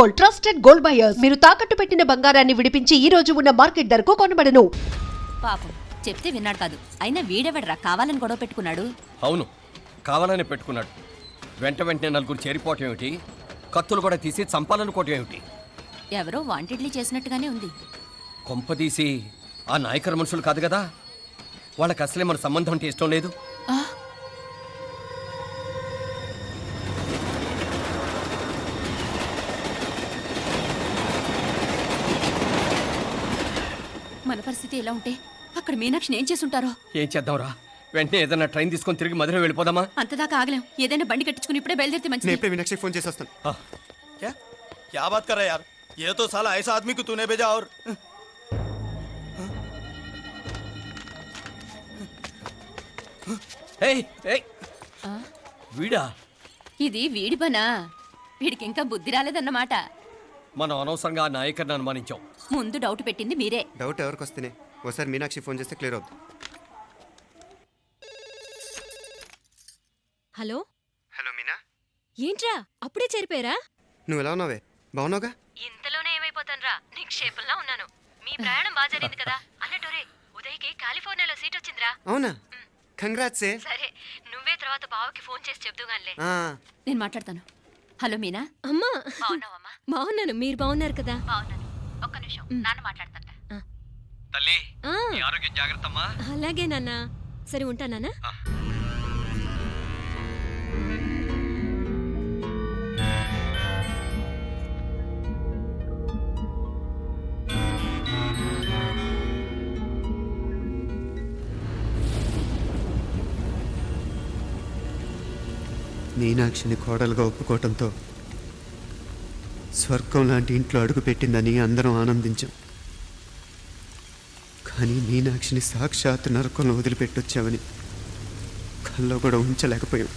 Gold, trusted gold buyers. మీరు తాకట్టు పెట్టిన బంగారాన్ని విడిపించి ఈ రోజు ఉన్న మార్కెట్ ధరకు కొనబడను. పాపం చెప్తే విన్నాడు కాదు. అయినా వీడెవడరా కావాలని గొడవ పెట్టుకున్నాడు? అవును, కావాలనే పెట్టుకున్నాడు. వెంటనే నలుగురు చేరిపోవటం ఏమిటి, కత్తులు కూడా తీసి చంపాలనుకోవటం ఏమిటి? ఎవరో వాంటెడ్లీ చేసినట్టుగానే ఉంది. కొంపదీసి ఆ నాయకర్ మనుషులు కాదు కదా? వాళ్ళకి అసలే మన సంబంధం అంటే ఇష్టం లేదు. మన పరిస్థితి ఎలా ఉంటే అక్కడ మీనాక్షిని ఏం చేసుంటారో. ఏం చేద్దాంరా? వెంటనే ఏదైనా ట్రైన్ తీసుకొని తిరిగి మధుర వెళ్ళిపోదామా? అంతదాకా ఆగలేం. ఏదైనా బండి కట్టించుకుని ఇప్పుడే బయలుదేరితే మంచిది. నేను मीनाक्षी फोन చేసి వస్తాను. क्या बात कर रहा है यार? ये तो साला ऐसा आदमी को तूने भेजा और ఏయ్ ఏయ్ వీడా? ఇది వీడి పనా? వీడికి ఇంకా బుద్ధి రాలేదన్నమాట. మనం అనవసరంగా ఆ నాయకర్ని అనుమానించాం. ముందు డౌట్ పెట్టింది మీరే. డౌట్ ఎవరికి వస్తేనే ఒకసారి మీనాక్షి ఫోన్ చేస్తే క్లియర్ అవుతుంది. హలో హలో మీనా, ఏంట్రా అప్పుడే చేరిపోయారా? నువ్వు ఎలా ఉన్నావే? బాగున్నావుగా? ఇంతలోనే ఏమైపోతానరా, నిక్షేపంలా ఉన్నాను. మీ ప్రయాణం బాగా జరిగింది కదా? అన్నట్టురే ఉదయ్కి కాలిఫోర్నియాలో సీట్ వచ్చిందిరా. అవునా? కంగ్రాట్స్. సరే నువ్వే తర్వాత బావకి ఫోన్ చేసి చెప్దుగానిలే. నేను మాట్లాడతాను. హలో మీనా. అమ్మా బాగున్నావమ్మా? బాగున్నాను, మీరు బాగున్నారు కదా? బాగున్నాను. ఒక్క నిమిషం, నాన్న మాట్లాడతాట. తల్లి, ఆరోగ్యం జాగ్రత్తమ్మా. అలాగే నాన్న. సరే ఉంటానా? మీనాక్షిని కోడలుగా ఒప్పుకోవటంతో స్వర్గం లాంటి ఇంట్లో అడుగు పెట్టిందని అందరం ఆనందించాం. కానీ మీనాక్షిని సాక్షాత్ నరకంలో వదిలిపెట్టొచ్చామని కల్లో కూడా ఉంచలేకపోయాం.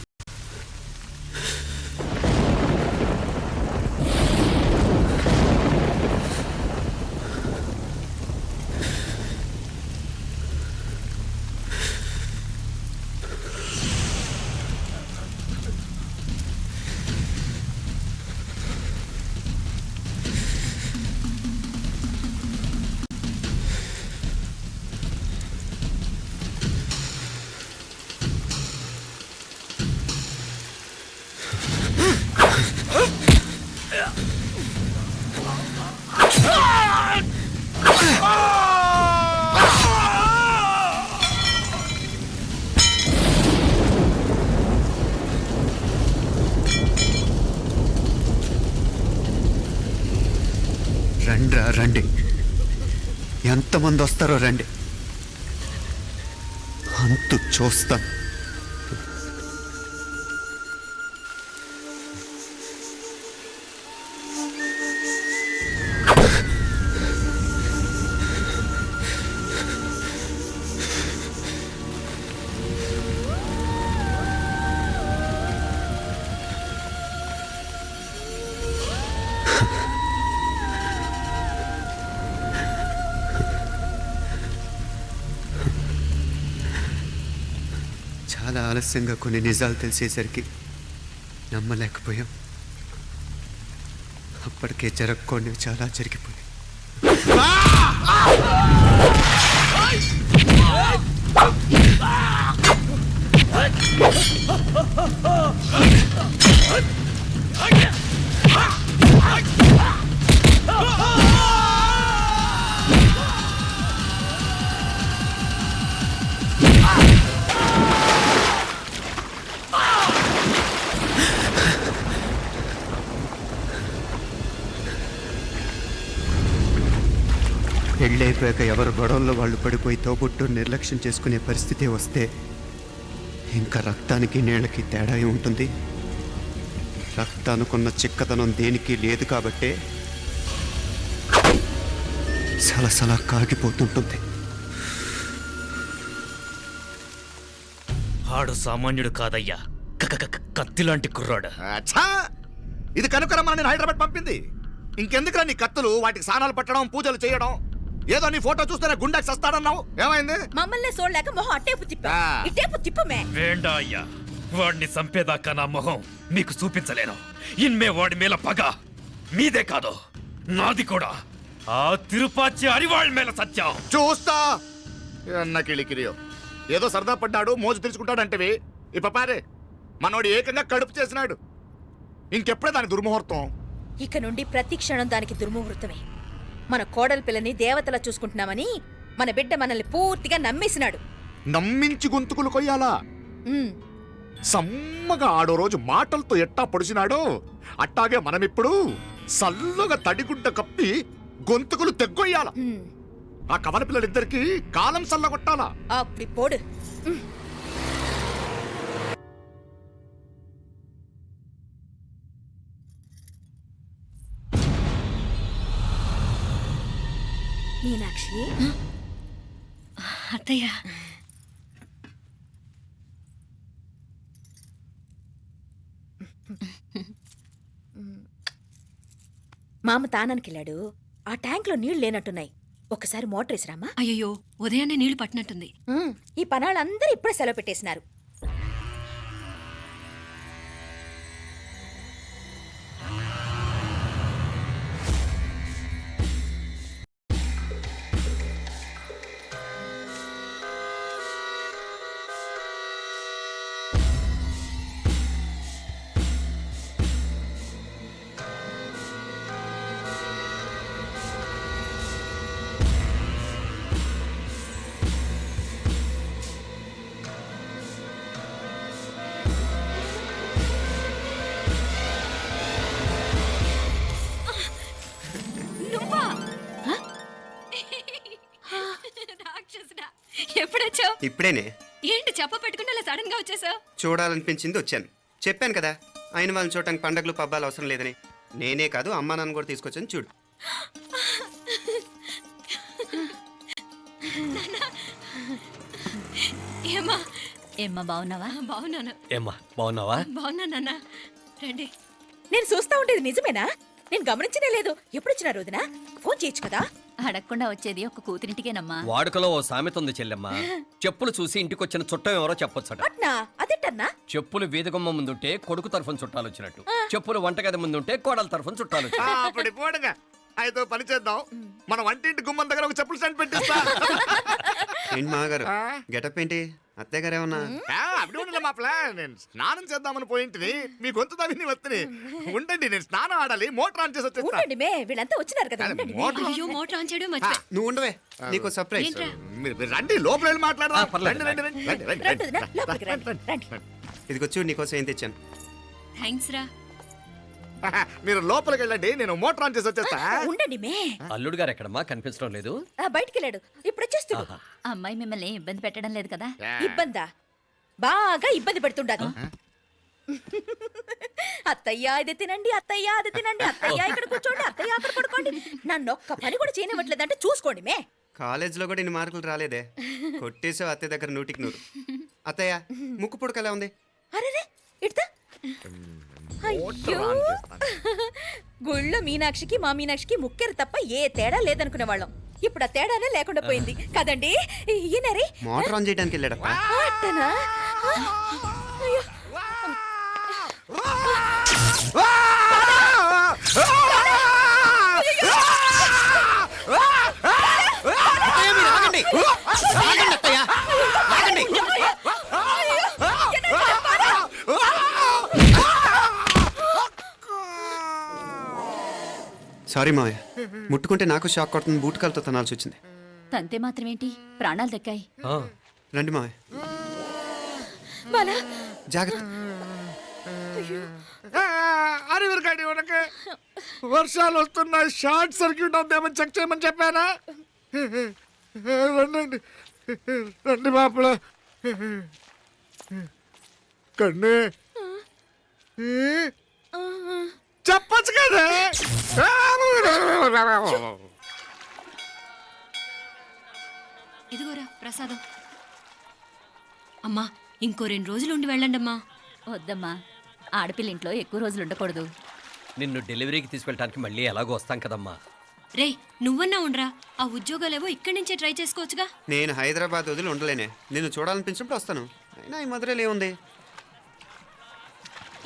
రండ్రా రండి, ఎంతమంది వస్తారో రండి, అంతు చూస్తాను. చాలా ఆలస్యంగా కొన్ని నిజాలు తెలిసేసరికి నమ్మలేకపోయాం. అప్పటికే జరగకూడనివి చాలా జరిగిపోయాయి. పెళ్ళైపోయాక ఎవరు గొడవల్లో వాళ్ళు పడిపోయి తోబుట్టు నిర్లక్ష్యం చేసుకునే పరిస్థితి వస్తే ఇంకా రక్తానికి నీళ్ళకి తేడా ఉంటుంది. రక్తానుకున్న చిక్కదనం దేనికి లేదు కాబట్టే సలసలా కాగిపోతుంటుంది. ఆడు సామాన్యుడు కాదయ్యా, కత్తిలాంటి కుర్రాడు. ఇది కనుకరమ్మని నేను హైదరాబాద్ పంపింది. ఇంకెందుకురా నీ కత్తులు? వాటికి స్నానాలు పట్టడం, పూజలు చేయడం. ఏదో నీ ఫోటో చూస్తేనే గుండెకి సస్తాడన్నావు. ఏమైంది? మమ్మల్ని చూడలేక మొహం అట్టేపు తిప్పా. ఇట్టేపు తిప్పమే. వేండా అయ్యా, వాడిని చంపేదాకా నా మొహం మీకు చూపించలేను. ఇన్మే వాడి మేల పగ. మీదే కాదు నాది కూడా ఆ తిరుపాచి అరివాళ్ళ మేల సత్యం. చూస్తా అన్న కిళికిరియో ఏదో సరదా పడ్డాడు మోజు తెలుసుకుంటాడంటవి ఈ పపారే మనోడు ఏకంగా కడుపు చేసినాడు. ఇంకెప్పుడే దాని దుర్ముహూర్తం. ఇక నుండి ప్రతి క్షణం దానికి దుర్ముహూర్తమే. మన కోడలి పిల్లని దేవతలా చూసుకుంటున్నామని మన బిడ్డ మనల్ని పూర్తిగా నమ్మేసినాడు. నమ్మించి గొంతుకులు కొయ్యాలా? ఉమ్, సమ్మగా ఆడో రోజు మాటలతో ఎట్టా పొడిచినాడో అట్టాగే మనమిప్పుడు సల్లుగా తడిగుడ్డ కప్పి గొంతుకులు తెగ్గొయ్యాల. ఉమ్. ఆ కవల పిల్లలిద్దరికి కాలం సల్లగొట్టాలా. అప్పుడు పోడు. మీనాక్షి, అత్తయ్య మామ తానానికి వెళ్ళాడు. ఆ ట్యాంక్ లో నీళ్లు లేనట్టున్నాయి. ఒకసారి మోటార్ వేసిరామా. అయ్యో ఉదయాన్నే నీళ్లు పట్టినట్టుంది. ఈ పనాళ్ళందరూ ఇప్పుడే సెలవు పెట్టేసినారు. రాక్షసుడా, ఎప్పుడొచ్చావు? ఇప్పుడేనే ఏంటి చెప్ప పెట్టుకుంటే అలా సడన్ గా వచ్చేసావు? చూడాలనిపించింది వచ్చాను. చెప్పాను కదా ఆయన వాళ్ళని చూడటానికి పండగలు పబ్బాలు అవసరం లేదని. నేనే కాదు అమ్మా నాన్న కూడా తీసుకొచ్చాను చూడు. ఏమా ఏమ్మా బాగున్నావా? బాగున్నాను. ఏమ్మా బాగున్నావా? బాగున్నా నాన్న, రండి. నేను చూస్తా ఉండేది నిజమేనా? నేను గమనించనే లేదు. ఎప్పుడొచ్చినా రోజున ఫోన్ చేయొచ్చు కదా. అడగకుండా వచ్చేది ఒక కూతురింటికేనమ్మా. వాడుకలో ఓ సామెత ఉంది చెల్లెమ్మ. చెప్పులు చూసి ఇంటికొచ్చిన చుట్టం ఎవరో చెప్పొచ్చట. అట్నా? అదేటన్నా? చెప్పులు వీధగుమ్మ ముందుంటే కొడుకు తరఫున చుట్టాలు వచ్చినట్టు, చెప్పులు వంటగది ముందుంటే కోడల తరఫున చుట్టాలు వచ్చినట్టు. అప్పుడు పోడుగా అయితే పని చేద్దాం. మన వంటింటి గుమ్మం దగ్గర ఒక చెప్పులు స్టాండ్ పెట్టిస్తా. ఏంటి మామగారు గెటప్ ఏంటి? అత్తయ్య గారు ఏమన్నా? అప్పుడు ఉండలే మా ప్లాన్. నేను స్నానం చేద్దామని పోయింటిని, మీ గొంతు తవ్వి వస్తుంది. ఉండండి, నేను స్నానం ఆడాలి. మోటార్ ఆన్ చేసి వచ్చేస్తా. ఉండండి మే, వీళ్ళంతా వచ్చినారు కదా. ఉండండి మే. మోటార్ అయ్యో మోటార్ ఆన్ చేయడం మర్చిపోయా. నువ్వు ఉండవే, నీకు సర్ప్రైజ్. ఏంట్రా? మీరు రండి, లోపల వెళ్ళి మాట్లాడదాం. పర్లేదు. రండి, రండి, రండి, రండి, రండి వదినా, రండి, లోపలికి రండి, రండి. ఇదిగో చూడు నీకోసం ఏం తెచ్చాను. థ్యాంక్స్ రా. మీరు లోపలికి వెళ్ళండి, నేను మోటార్ ఆన్ చేసి వచ్చేస్తా. ఉండండి మే. అల్లుడు గారు ఎక్కడమ్మా కనిపించడం లేదు? బయటికి వెళ్ళాడు, ఇప్పుడు వచ్చేస్తాడు. ఆహా. అమ్మాయి మిమ్మల్ని ఏం ఇబ్బంది పెట్టడం లేదు కదా? ఇబ్బందా? బాగా ఇబ్బంది పెడుతుండదు. అత్తయ్య ఇది తినండి, అత్తయ్య అది తినండి, అత్తయ్య ఇక్కడ కూర్చోండి, అత్తయ్య అక్కడ పడుకోండి. నన్ను ఒక్క పని కూడా చేయనివ్వట్లేదంటే చూసుకోండి మే. కాలేజీలో కూడా ఇన్ని మార్కులు రాలేదే. కొట్టేసావు అత్తయ్య దగ్గర 100కి 100. అత్తయ్య ముక్కు పుడక ఎలా ఉంది? అరే ఇడతా. అయ్యో, గుళ్ళో మీనాక్షికి మా మీనాక్షికి ముక్కెరు తప్ప ఏ తేడా లేదనుకునే వాళ్ళం. ఇప్పుడు ఆ తేడానే లేకుండా పోయింది కదండి. ఈయనరే మోటార్ ఆన్ చేయడానికి వెళ్ళాడప్ప. అట్టనా? అయ్యో. సారీ మావయ్య, ముట్టుకుంటే నాకు షాక్ కొడుతుంది. బూట్ కాలుతో తనాల్సి వచ్చింది. తంతే మాత్రమేంటి, ప్రాణాలు దక్కాయి. ఆ. రండి మావయ్య, బాలా, జాగ్రత్త. అరవిరకండి ఉనకే వర్షాలు వస్తున్నాయి, షార్ట్ సర్క్యూట్ అవుతామని చెక్ చేయమని చెప్పానా? రండి రండి మాపల కన్నే చెప్పచ్చు కదా. ఇదిగోరా ప్రసాదం. అమ్మా ఇంకో 2 రోజులు ఉండి వెళ్ళండమ్మా. వద్దమ్మా, ఆడపిల్ల ఇంట్లో ఎక్కువ రోజులు ఉండకూడదు. నిన్ను డెలివరీకి తీసుకెళ్ళడానికి మళ్ళీ ఎలాగో వస్తాం కదమ్మా. రే నువ్వన్నా ఉండరా, ఆ ఉద్యోగాలేవో ఇక్కడి నుంచే ట్రై చేసుకోవచ్చుగా. నేను హైదరాబాద్ వదిలి ఉండలేనే. నిన్ను చూడాలనిపించినప్పుడు వస్తాను. అయినా ఈ మధురలో ఏముంది?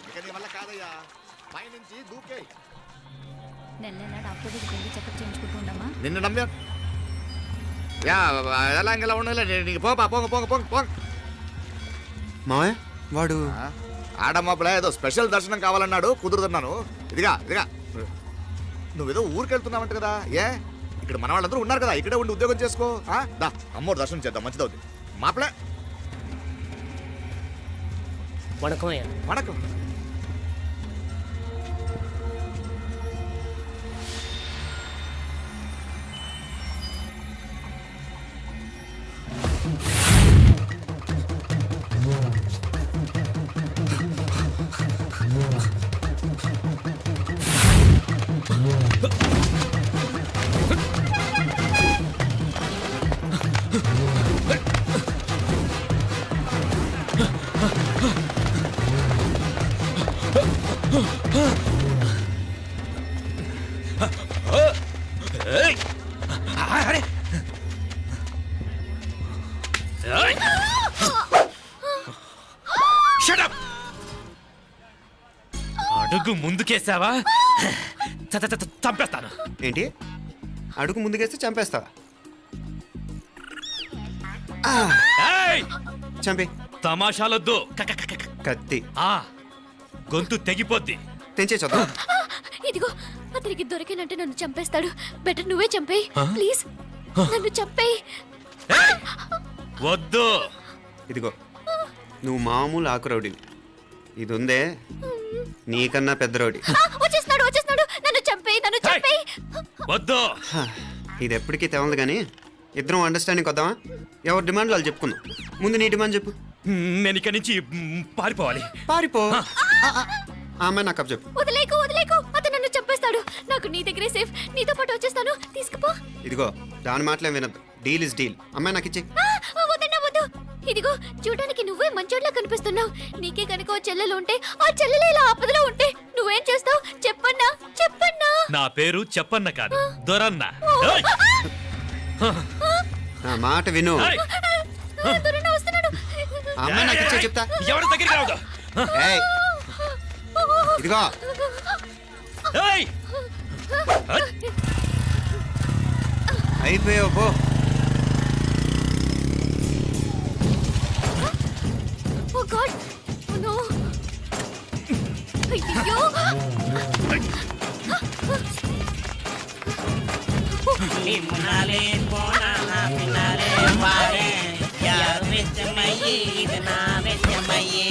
ఇక నీ వల్ల కాదయ్యా, పైనుంచి దూకే. నెల నెల డాక్టర్ దగ్గరికి వెళ్ళి చెకప్ చేయించుకుంటూ ఉండమ్మా. నిన్ను నమ్మా యా ఎలా ఇంకెలా ఉండలే నీకు పోపా పోంగ పోంగ పోంగ పోంగ మావయ్య వాడు ఆడమ్మప్పుడే ఏదో స్పెషల్ దర్శనం కావాలన్నాడు, కుదురుతున్నాను. ఇదిగా ఇదిగా నువ్వేదో ఊరికి వెళ్తున్నావంట కదా, ఏ ఇక్కడ మన వాళ్ళందరూ ఉన్నారు కదా, ఇక్కడే ఉండి ఉద్యోగం చేసుకో. దా అమ్మోరు దర్శనం చేద్దాం, మంచిదవుతుంది. మాపలే వణకం అయ్యా. వణకం. అడుగు ముందుకేసావా చంపేస్తాను. ఏంటి అడుగు ముందుకేస్తే చంపేస్తావా? ఏయ్! చంపి. తమాషాలొద్దు. కత్తి ఆ గొంతు తెగిపోద్ది. తెంచే చూద్దాం. ఇదిగో అతనికి దొరికినంటే నన్ను చంపేస్తాడు. బెటర్ నువ్వే చంపేయి ప్లీజ్. నన్ను చంపేయి. ఏయ్! వద్దు. ఇదిగో నువ్వు మామూలు ఆకు రౌడీవి, ఇది ఉందే నీకన్నా పెద్ద రౌడీ. వచ్చేస్తున్నాడు వచ్చేస్తున్నాడు. నన్ను చంపేయి నన్ను చంపేయి. వద్దు. ఇది ఎప్పటికీ తెవలదు కానీ ఇద్దరం అండర్స్టాండింగ్ వద్దామా? ఎవరి డిమాండ్ వాళ్ళు చెప్పుకుందాం. ముందు నీ డిమాండ్ చెప్పు. నేను ఇక్కడి నుంచి పారిపోవాలి. పారిపో. ఆ అమ్మాయి నాకు అప్ చెప్పు. వదిలేకు వదిలేకు. అతను నన్ను చంపేస్తాడు. నాకు నీ దగ్గరే సేఫ్. నీతో పాటు వచ్చేస్తాను. తీసుకుపో. ఇదిగో దాని మాటలేం వినద్దు. Deal is deal. అమ్మాయి నాకు ఇచ్చి. వద్దన్నా వద్దు. ఇదిగో చూడడానికి నువ్వే మంచోట్లా కనిపిస్తున్నావు. నీకే కనుక ఓ చెల్లెలు ఉంటే ఆ చెల్లెలు ఇలా ఆపదలో ఉంటే నువ్వేం చేస్తావు చెప్పన్నా చెప్పన్నా. నా పేరు చెప్పన్న కాదు, దొరన్న. ఏయ్! నా మాట విను. ఏయ్! దొరన్న వస్తున్నాడు. ఆ అమ్మాయి నాకు ఇచ్చే చెప్తా. ఎవరి దగ్గరికి రావద్దు. ఏయ్ ఇదిగో ఏయ్! అయిపోయావు పో. ఓ గాడ్ ఓ నో. అయ్యో నిమ్మనాలే పోనా పినాలే వారే యా వెచ్చమయ్యే ఇది నా వెచ్చమయ్యే.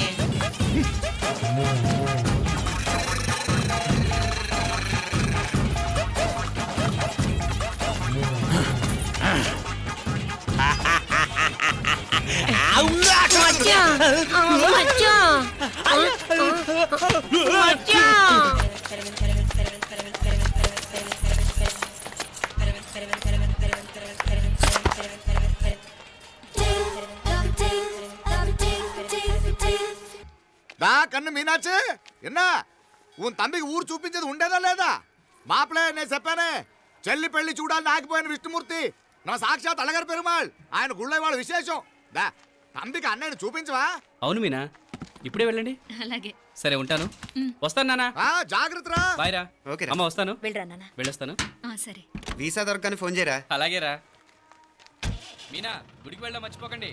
దా కన్ను మీనాచి ఎన్నా ఉన్ తంబికి ఊరు చూపించేది ఉండేదా లేదా? మాపలే నేను చెప్పానే, చెల్లి పెళ్లి చూడాలని ఆగిపోయిన విష్ణుమూర్తి నా సాక్షాత్ అలగర్ పెరుమాళ్. ఆయన గుళ్ళో వాళ్ళ విశేషం. దా తంబికి అన్నయ్యని చూపించవా? అవును మీనా, ఇప్పుడే వెళ్ళండి. అలాగే. సరే ఉంటాను. వస్తాను నానా. జాగ్రత్తరా. బాయ్ రా. ఓకే అమ్మ వస్తాను. వెళ్ళరా నాన్న. వెళ్ళొస్తాను. సరే. వీసా దొరకని ఫోన్ చేయరా. అలాగే రా. మీనా గుడికి వెళ్ళడం మర్చిపోకండి.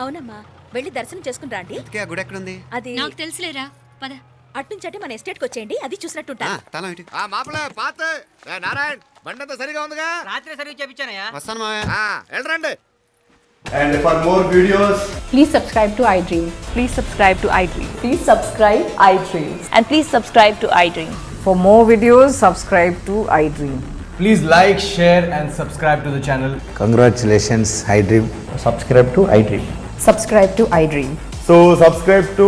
అవునమ్మా వెళ్ళి దర్శనం చేసుకుని రాండి. ఇంతకీ ఆ గుడి ఎక్కడుంది? అది నాకు తెలుసులేరా పద. అట్నుంచంటే మన ఎస్టేట్కి వచ్చేయండి, అది చూసినట్టుంటా. తల ఇటు. మాపలే పాత నారాయణ్ బండంతా సరిగా ఉందిగా? రాత్రి సర్వీస్ చేపించానయ్యా. వస్తాను మావయ్య. వెళ్ళరండి. And for more videos, please subscribe to iDream. Please subscribe to iDream. Please subscribe iDream. And please subscribe to iDream. For more videos, subscribe to iDream. please like, share and subscribe to the channel. Congratulations, iDream. Subscribe to iDream. Subscribe to iDream. So subscribe to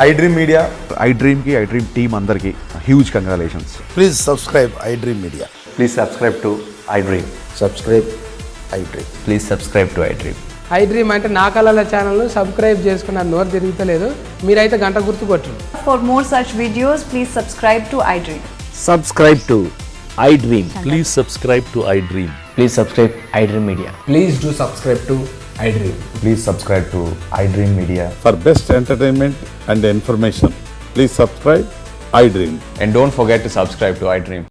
iDream Media. iDream ki iDream team andarki huge congratulations. Please subscribe iDream Media. Please subscribe to iDream. Subscribe iDream. Please subscribe to iDream. iDream అంటే నా కళల channel subscribe చేసుకున్న నోరు తిరుగుతలేదు, మీరైతే గంట గుర్తు కొట్టండి. For more such videos, please subscribe to iDream. Subscribe to iDream. Please subscribe to iDream. Please subscribe iDream Media. Please do subscribe to iDream. Please subscribe to iDream Media. For best entertainment and information, please subscribe iDream. And don't forget to subscribe to iDream.